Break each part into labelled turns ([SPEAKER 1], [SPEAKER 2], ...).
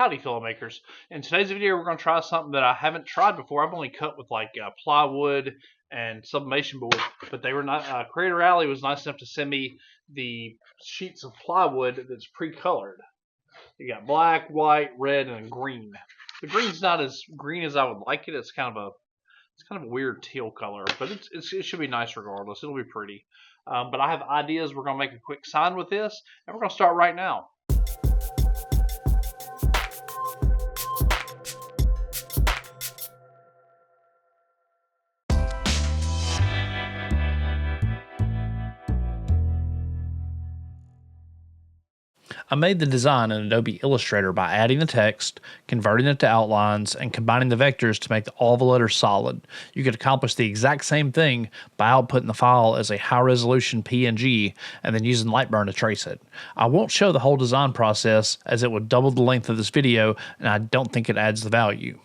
[SPEAKER 1] Howdy filmmakers. In today's video we're going to try something that I haven't tried before. I've only cut with like plywood and sublimation board, but they were not. CreatorAlly was nice enough to send me the sheets of plywood that's pre-colored. You got black, white, red, and green. The green's not as green as I would like it. It's kind of a weird teal color, but it should be nice regardless. It'll be pretty. But I have ideas. We're going to make a quick sign with this, and we're going to start right now.
[SPEAKER 2] I made the design in Adobe Illustrator by adding the text, converting it to outlines, and combining the vectors to make all the letters solid. You could accomplish the exact same thing by outputting the file as a high-resolution PNG and then using Lightburn to trace it. I won't show the whole design process as it would double the length of this video, and I don't think it adds the value.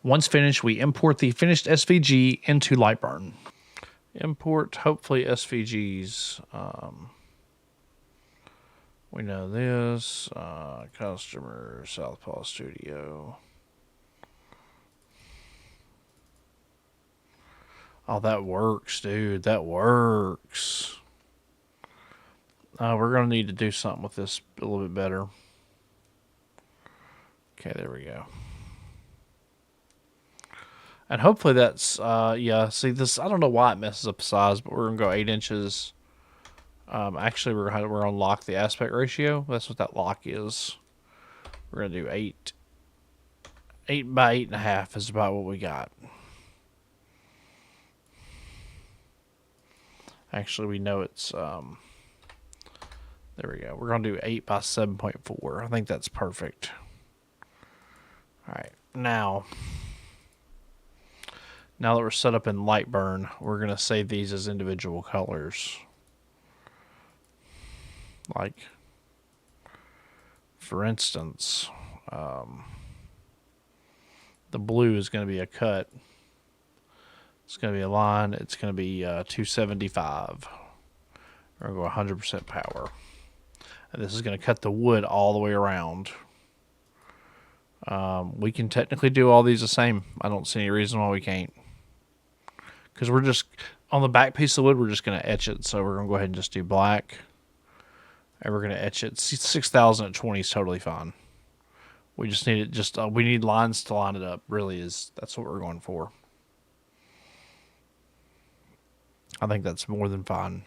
[SPEAKER 2] Once finished, we import the finished SVG into Lightburn. Import, hopefully, SVGs. We know this, customer, Southpaw Studio. Oh, that works, dude. That works. We're going to need to do something with this a little bit better. Okay, there we go. And hopefully that's, yeah, see this, I don't know why it messes up the size, but we're going to go 8 inches. Actually, we're going to lock the aspect ratio. That's what that lock is. We're going to do 8 by 8.5 is about what we got. Actually, we know it's, there we go. We're going to do 8 by 7.4. I think that's perfect. All right. Now that we're set up in Lightburn, we're going to save these as individual colors. Like, for instance, the blue is going to be a cut. It's going to be a line. It's going to be 275. We're going to go 100% power. And this is going to cut the wood all the way around. We can technically do all these the same. I don't see any reason why we can't. Because we're just, on the back piece of wood, we're just going to etch it. So we're going to go ahead and just do black. And we're going to etch it. 6,000 at 20 is totally fine. We just need it, we need lines to line it up. Really is, that's what we're going for. I think that's more than fine.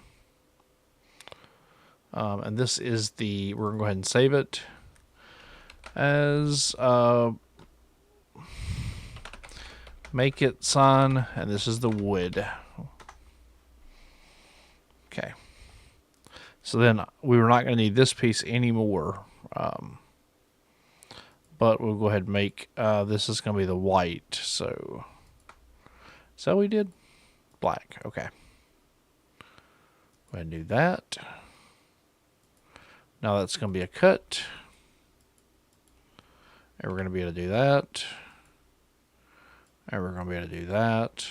[SPEAKER 2] And this is we're going to go ahead and save it as, make it sign, and this is the wood. Okay. So then we were not going to need this piece anymore. But we'll go ahead and make, this is going to be the white. So we did black. Okay. Go ahead and do that. Now that's going to be a cut. And we're going to be able to do that. And we're going to be able to do that.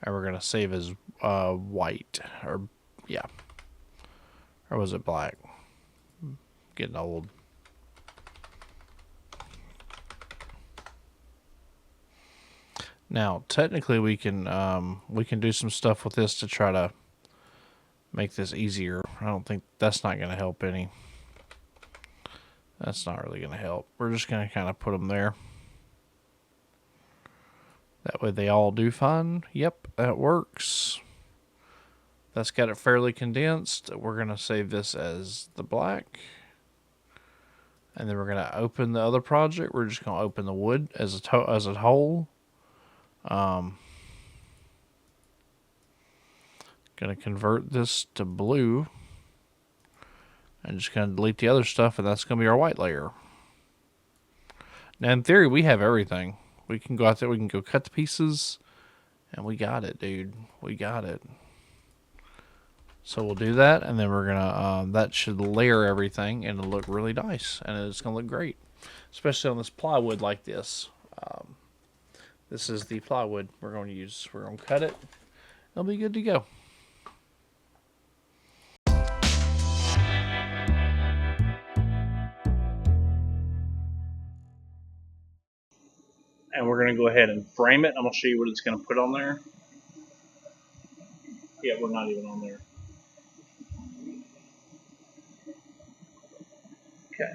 [SPEAKER 2] And we're going to save as white. Or, yeah. Or was it black? Getting old. Now, technically, we can do some stuff with this to try to make this easier. I don't think that's not going to help any. That's not really going to help. We're just going to kind of put them there. That way they all do fine. Yep, that works. That's got it fairly condensed. We're going to save this as the black. And then we're going to open the other project. We're just going to open the wood as a whole. Going to convert this to blue. And just going to delete the other stuff, and that's going to be our white layer. Now, in theory, we have everything. We can go out there, we can go cut the pieces, and we got it, dude. We got it. So we'll do that, and then we're gonna, that should layer everything, and it'll look really nice, and it's gonna look great, especially on this plywood like this. This is the plywood we're going to use. We're going to cut it. It'll be good to go.
[SPEAKER 1] All right, And we're going to go ahead and frame it. I'm going to show you what it's going to put on there. Yeah, we're not even on there. Okay.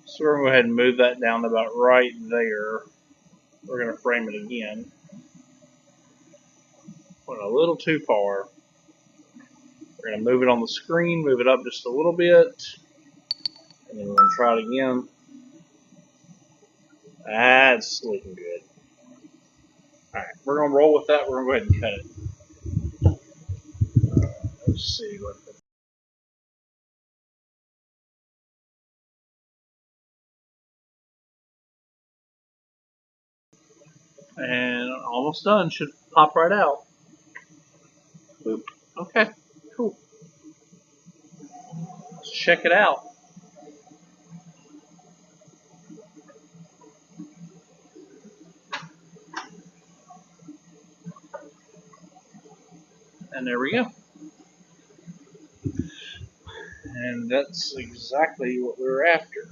[SPEAKER 1] So we're going to go ahead and move that down to about right there. We're going to frame it again. Went a little too far. We're going to move it on the screen, move it up just a little bit. And then we're going to try it again. That's looking good. Alright, we're going to roll with that. We're going to go ahead and cut it. Let's see what. And almost done. Should pop right out. Boop. Okay, cool. Let's check it out. And there we go. And that's exactly what we were after.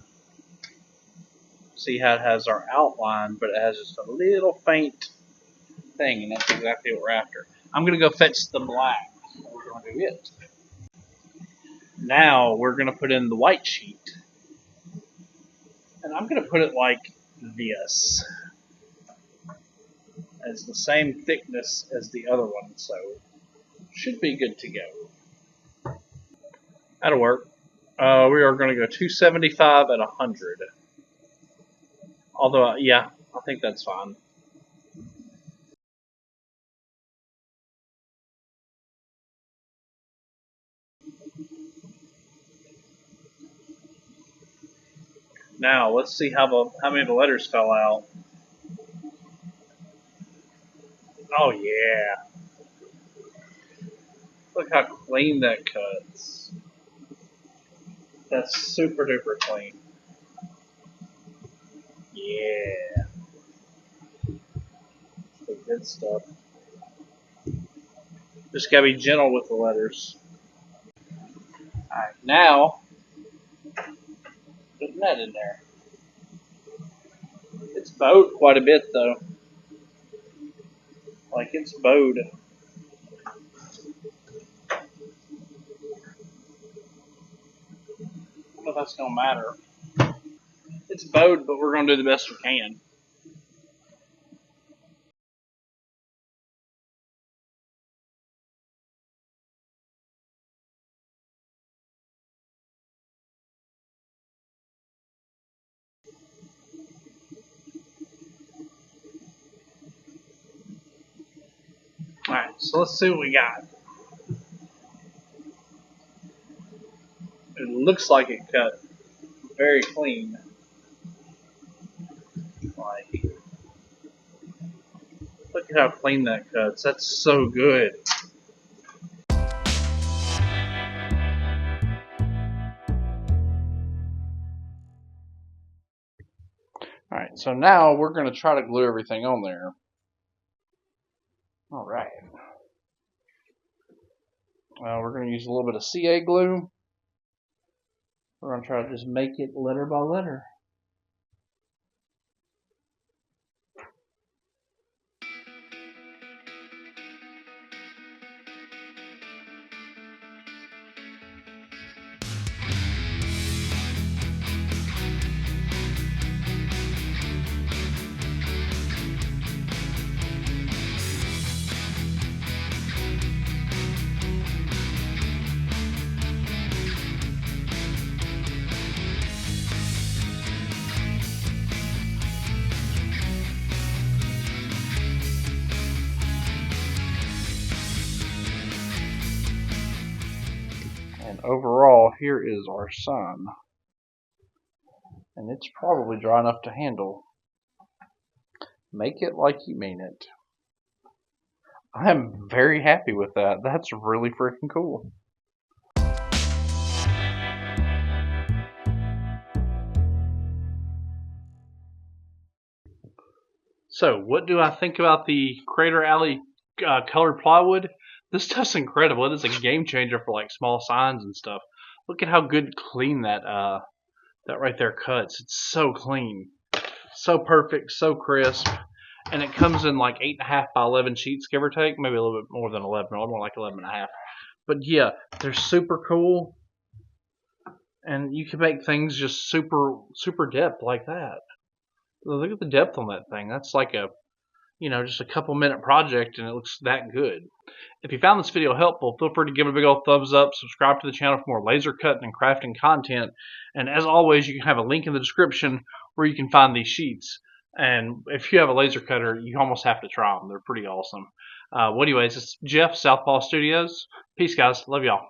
[SPEAKER 1] See how it has our outline, but it has just a little faint thing, and that's exactly what we're after. I'm going to go fetch the black. We're going to do it. Now we're going to put in the white sheet. And I'm going to put it like this. It's the same thickness as the other one, so should be good to go. That'll work. We are going to go 275 at 100. Although, yeah, I think that's fine. Now let's see how many of the letters fell out. Oh yeah! Look how clean that cuts. That's super duper clean. Yeah, the good stuff. Just gotta be gentle with the letters. Alright, now putting that in there. It's bowed quite a bit though. Like it's bowed. I don't know if that's gonna matter. It's bowed, but we're gonna do the best we can. Alright, so let's see what we got. It looks like it cut very clean. Like, look at how clean that cuts. That's so good. Alright, so now we're going to try to glue everything on there. Alright. We're going to use a little bit of CA glue. We're going to try to just make it letter by letter. And overall, here is our sun. And it's probably dry enough to handle. Make it like you mean it. I'm very happy with that. That's really freaking cool. So, what do I think about the CreatorAlly Colored Plywood? This stuff's incredible. It is a game changer for like small signs and stuff. Look at how good clean that that right there cuts. It's so clean. So perfect, so crisp. And it comes in like 8.5 by 11 sheets, give or take. Maybe a little bit more than 11, or more like 11.5. But yeah, they're super cool. And you can make things just super depth like that. Look at the depth on that thing. That's like a, just a couple minute project, and it looks that good. If you found this video helpful, feel free to give it a big old thumbs up, subscribe to the channel for more laser cutting and crafting content, and as always, you can have a link in the description where you can find these sheets. And if you have a laser cutter, you almost have to try them. They're pretty awesome. Well, anyways, it's Jeff, Southpaw Studios. Peace, guys. Love y'all.